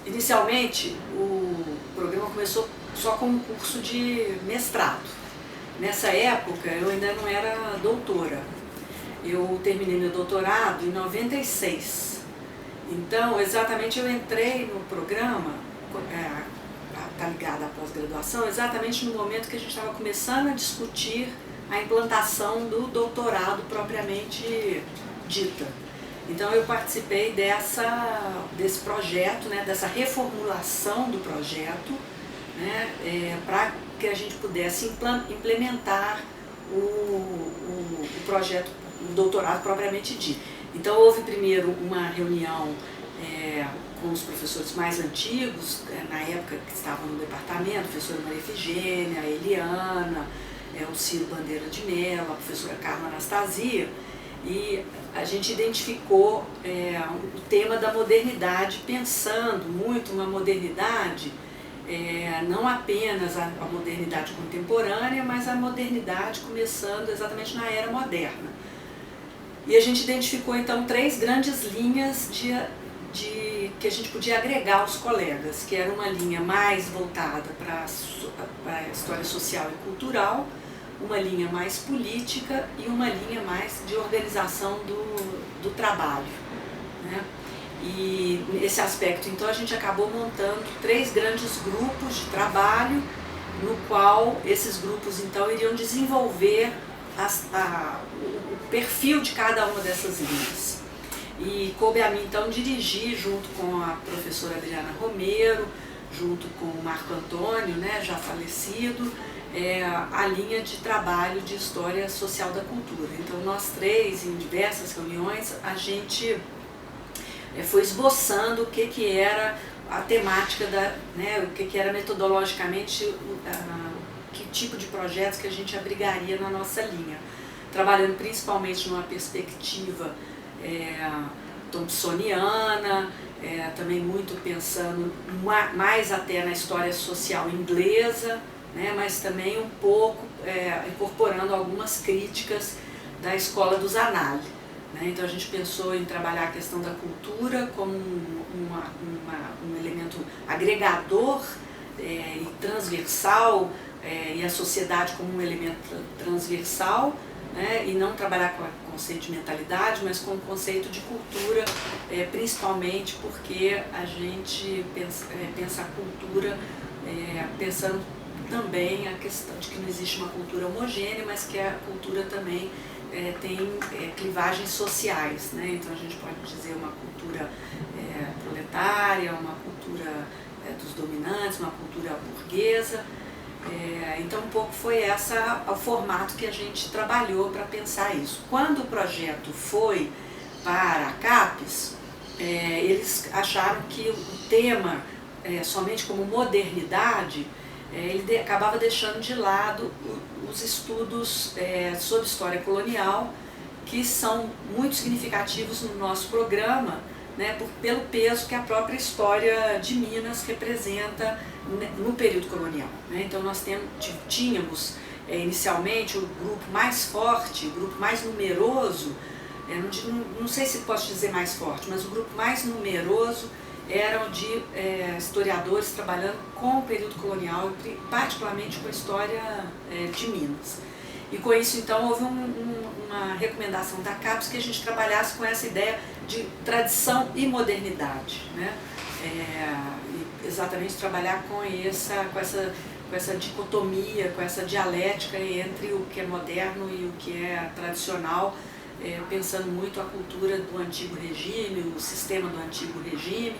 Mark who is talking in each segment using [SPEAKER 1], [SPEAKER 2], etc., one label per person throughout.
[SPEAKER 1] Inicialmente, o programa começou só com um curso de mestrado. Nessa época, eu ainda não era doutora. Eu terminei meu doutorado em 96. Então, exatamente, eu entrei no programa, está ligado à pós-graduação, exatamente no momento que a gente estava começando a discutir a implantação do doutorado propriamente dita. Então eu participei desse projeto, né, dessa reformulação do projeto, né, para que a gente pudesse implementar o projeto, o doutorado propriamente dito. Então houve primeiro uma reunião com os professores mais antigos, na época que estavam no departamento, a professora Maria Efigênia, a Eliana, o Ciro Bandeira de Mello, a professora Carla Anastasia, e a gente identificou o tema da modernidade, pensando muito uma modernidade, não apenas a modernidade contemporânea, mas a modernidade começando exatamente na era moderna. E a gente identificou então 3 grandes linhas que a gente podia agregar aos colegas, que era uma linha mais voltada para a história social e cultural, uma linha mais política e uma linha mais de organização do trabalho, né? E nesse aspecto, então, a gente acabou montando 3 grandes grupos de trabalho, no qual esses grupos, então, iriam desenvolver o perfil de cada uma dessas linhas. E coube a mim, então, dirigir, junto com a professora Adriana Romero, junto com o Marco Antônio, né, já falecido, a linha de trabalho de História Social da Cultura. Então nós 3, em diversas reuniões, a gente foi esboçando o que era a temática, o que era metodologicamente, que tipo de projetos que a gente abrigaria na nossa linha. Trabalhando principalmente numa perspectiva thompsoniana, também muito pensando mais até na história social inglesa, né, mas também um pouco incorporando algumas críticas da escola dos Anali. Né? Então a gente pensou em trabalhar a questão da cultura como um elemento agregador e transversal, e a sociedade como um elemento transversal, né? E não trabalhar com o conceito de mentalidade, mas com o conceito de cultura, principalmente porque a gente pensa a cultura pensando também a questão de que não existe uma cultura homogênea, mas que a cultura também tem clivagens sociais, né? Então a gente pode dizer uma cultura proletária, uma cultura dos dominantes, uma cultura burguesa. Então um pouco foi o formato que a gente trabalhou para pensar isso. Quando o projeto foi para a CAPES, eles acharam que o tema, somente como modernidade, ele acabava deixando de lado os estudos sobre história colonial, que são muito significativos no nosso programa, né, pelo peso que a própria história de Minas representa no período colonial. Né? Então nós tínhamos inicialmente o grupo mais forte, o grupo mais numeroso, não sei se posso dizer mais forte, mas o grupo mais numeroso eram de historiadores trabalhando com o período colonial, particularmente com a história de Minas. E com isso, então, houve uma recomendação da CAPES que a gente trabalhasse com essa ideia de tradição e modernidade, né? Exatamente trabalhar com essa dicotomia, com essa dialética entre o que é moderno e o que é tradicional, pensando muito a cultura do antigo regime, o sistema do antigo regime,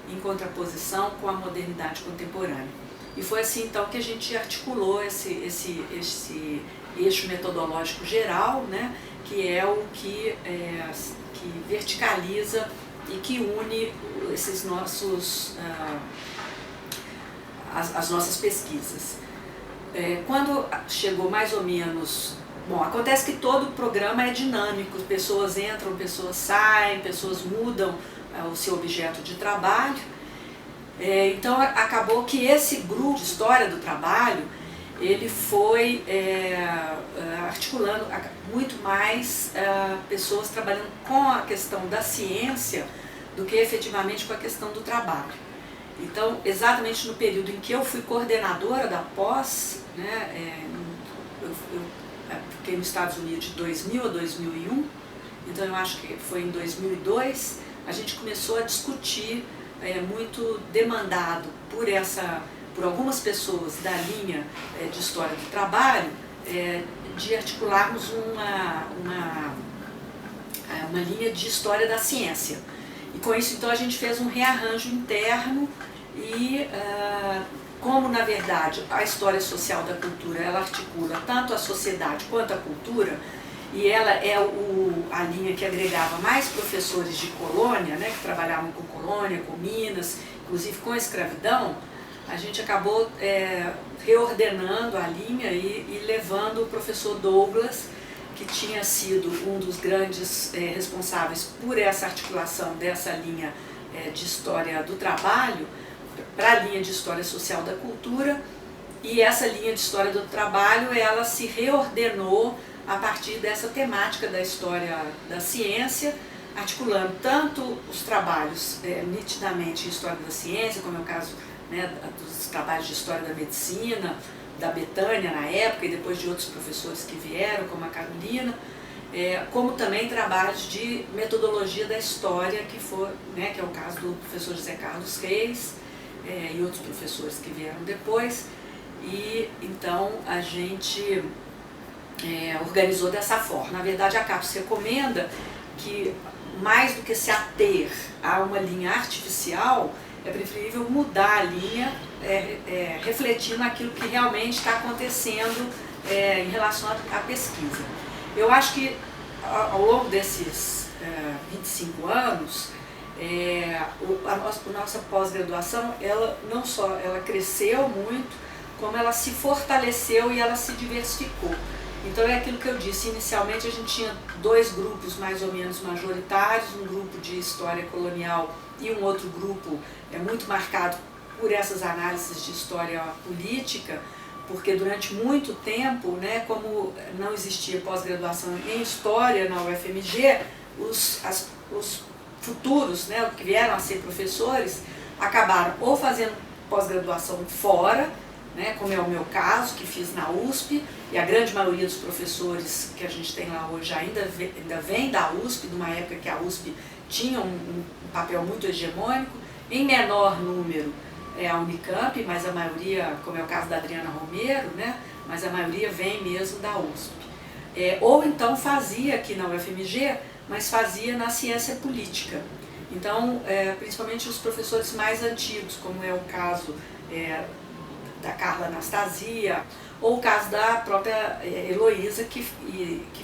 [SPEAKER 1] em contraposição com a modernidade contemporânea. E foi assim então que a gente articulou esse eixo metodológico geral, né, que é o que verticaliza e que une esses as nossas pesquisas. Quando chegou mais ou menos... Bom, acontece que todo o programa é dinâmico, pessoas entram, pessoas saem, pessoas mudam o seu objeto de trabalho. Então acabou que esse grupo de história do trabalho, ele foi articulando muito mais pessoas trabalhando com a questão da ciência do que efetivamente com a questão do trabalho. Então, exatamente no período em que eu fui coordenadora da pós, né, eu fiquei nos Estados Unidos de 2000 a 2001, então eu acho que foi em 2002, a gente começou a discutir, muito demandado por algumas pessoas da linha de História do Trabalho, de articularmos uma linha de História da Ciência. E com isso, então, a gente fez um rearranjo interno e, como, na verdade, a história social da cultura, ela articula tanto a sociedade quanto a cultura, e ela é a linha que agregava mais professores de colônia, né, que trabalhavam com colônia, com Minas, inclusive com a escravidão, a gente acabou reordenando a linha e levando o professor Douglas, que tinha sido um dos grandes responsáveis por essa articulação dessa linha de História do Trabalho, para a linha de História Social da Cultura, e essa linha de História do Trabalho, ela se reordenou a partir dessa temática da História da Ciência, articulando tanto os trabalhos nitidamente em História da Ciência, como é o caso, né, dos trabalhos de História da Medicina, da Betânia na época e depois de outros professores que vieram, como a Carolina, como também trabalhos de metodologia da história, que é o caso do professor José Carlos Reis e outros professores que vieram depois. E então a gente organizou dessa forma. Na verdade, a CAPES recomenda que, mais do que se ater a uma linha artificial, é preferível mudar a linha, refletindo aquilo que realmente está acontecendo em relação à pesquisa. Eu acho que ao longo desses 25 anos, a nossa pós-graduação, ela não só ela cresceu muito, como ela se fortaleceu e ela se diversificou. Então é aquilo que eu disse, inicialmente a gente tinha dois grupos mais ou menos majoritários, um grupo de história colonial e um outro grupo muito marcado por essas análises de história política, porque durante muito tempo, né, como não existia pós-graduação em História na UFMG, os futuros, né, que vieram a ser professores, acabaram ou fazendo pós-graduação fora, né, como é o meu caso, que fiz na USP, e a grande maioria dos professores que a gente tem lá hoje ainda vem da USP, de uma época que a USP tinha um papel muito hegemônico, em menor número a Unicamp, mas a maioria, como é o caso da Adriana Romero, né, mas a maioria vem mesmo da USP. Ou então fazia aqui na UFMG, mas fazia na ciência política. Então, principalmente os professores mais antigos, como é o caso da Carla Anastasia, ou o caso da própria Heloísa, que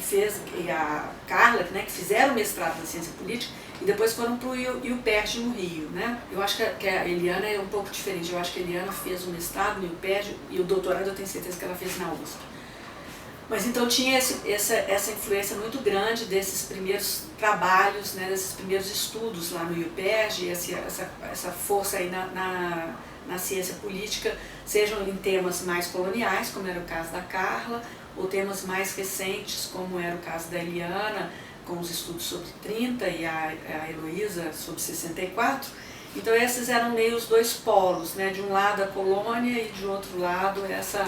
[SPEAKER 1] fez, e a Carla, né, que fizeram mestrado na ciência política e depois foram para o IUPERJ no Rio, né? Eu acho que a Eliana é um pouco diferente, eu acho que a Eliana fez o mestrado no IUPERJ e o doutorado eu tenho certeza que ela fez na USP. Mas então tinha essa influência muito grande desses primeiros trabalhos, né, desses primeiros estudos lá no IUPERJ, essa força aí na ciência política, sejam em temas mais coloniais, como era o caso da Carla, ou temas mais recentes, como era o caso da Eliana, com os estudos sobre 30 e a Heloísa sobre 64. Então esses eram meio os dois polos, né? De um lado a colônia e de outro lado essa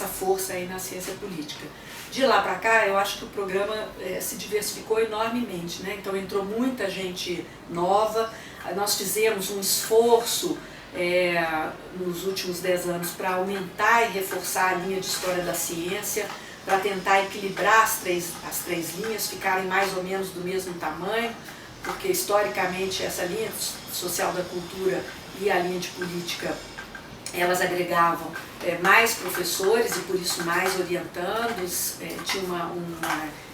[SPEAKER 1] força aí na ciência política. De lá para cá, eu acho que o programa se diversificou enormemente, né? Então entrou muita gente nova, nós fizemos um esforço nos últimos 10 anos para aumentar e reforçar a linha de História da Ciência, para tentar equilibrar as três linhas, ficarem mais ou menos do mesmo tamanho, porque historicamente essa linha social da cultura e a linha de política, elas agregavam mais professores e por isso mais orientandos, tinha uma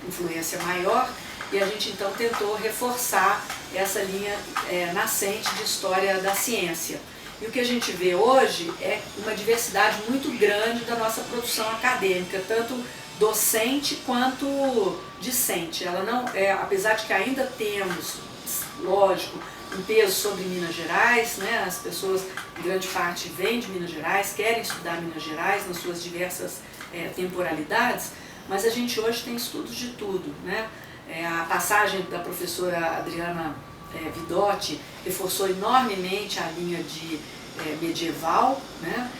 [SPEAKER 1] influência maior, e a gente então tentou reforçar essa linha nascente de História da Ciência. E o que a gente vê hoje é uma diversidade muito grande da nossa produção acadêmica, tanto docente quanto discente. Ela não, apesar de que ainda temos, lógico, um peso sobre Minas Gerais, né? As pessoas, em grande parte, vêm de Minas Gerais, querem estudar Minas Gerais nas suas diversas temporalidades, mas a gente hoje tem estudos de tudo, né? A passagem da professora Adriana Vidotti reforçou enormemente a linha de medieval, né?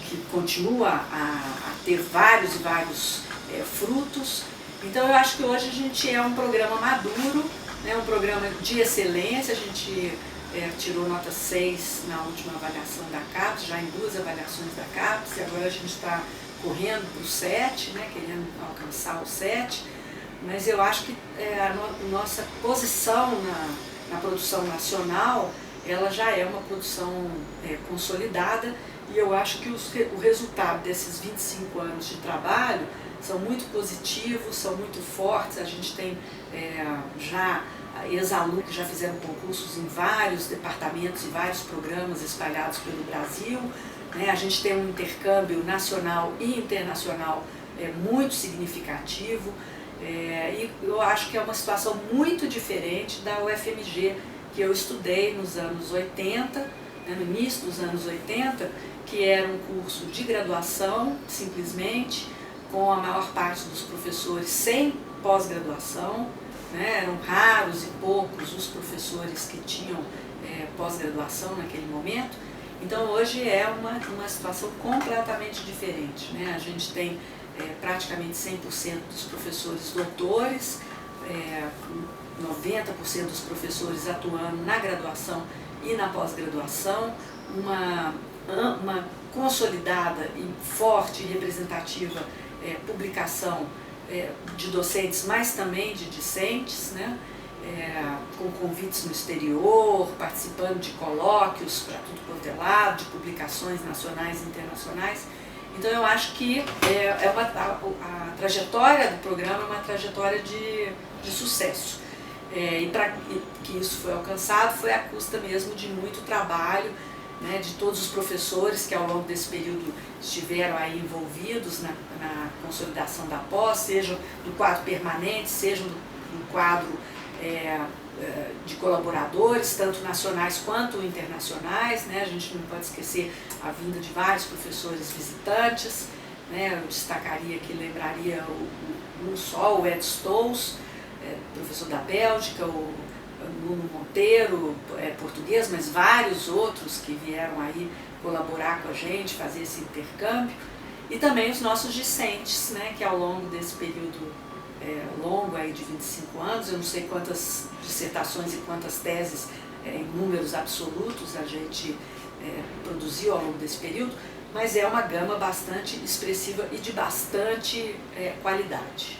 [SPEAKER 1] Que continua a ter vários e vários frutos. Então eu acho que hoje a gente é um programa maduro, né? Um programa de excelência. A gente tirou nota 6 na última avaliação da CAPES, já em 2 avaliações da CAPES, e agora a gente está correndo para o 7, né? Querendo alcançar o 7. Mas eu acho que a nossa posição na produção nacional, ela já é uma produção consolidada, e eu acho que o resultado desses 25 anos de trabalho são muito positivos, são muito fortes. A gente tem já ex-alunos que já fizeram concursos em vários departamentos e vários programas espalhados pelo Brasil, né? A gente tem um intercâmbio nacional e internacional muito significativo. E eu acho que é uma situação muito diferente da UFMG, que eu estudei nos anos 80, né, no início dos anos 80, que era um curso de graduação, simplesmente, com a maior parte dos professores sem pós-graduação, né? Eram raros e poucos os professores que tinham pós-graduação naquele momento. Então hoje é uma situação completamente diferente, né? A gente tem praticamente 100% dos professores doutores, 90% dos professores atuando na graduação e na pós-graduação, uma consolidada e forte e representativa publicação de docentes, mas também de discentes, né? Com convites no exterior, participando de colóquios para tudo quanto é lado, de publicações nacionais e internacionais. Então eu acho que a trajetória do programa é uma trajetória de sucesso. E para que isso foi alcançado foi à custa mesmo de muito trabalho, né, de todos os professores que ao longo desse período estiveram aí envolvidos na consolidação da pós, seja no quadro permanente, seja no quadro de colaboradores, tanto nacionais quanto internacionais, né? A gente não pode esquecer a vinda de vários professores visitantes, né? Eu destacaria aqui, lembraria um só, o Ed Stolz, professor da Bélgica, o Nuno Monteiro, português, mas vários outros que vieram aí colaborar com a gente, fazer esse intercâmbio, e também os nossos discentes, né? Que ao longo desse período longo aí de 25 anos, eu não sei quantas dissertações e quantas teses em números absolutos a gente produziu ao longo desse período, mas é uma gama bastante expressiva e de bastante qualidade.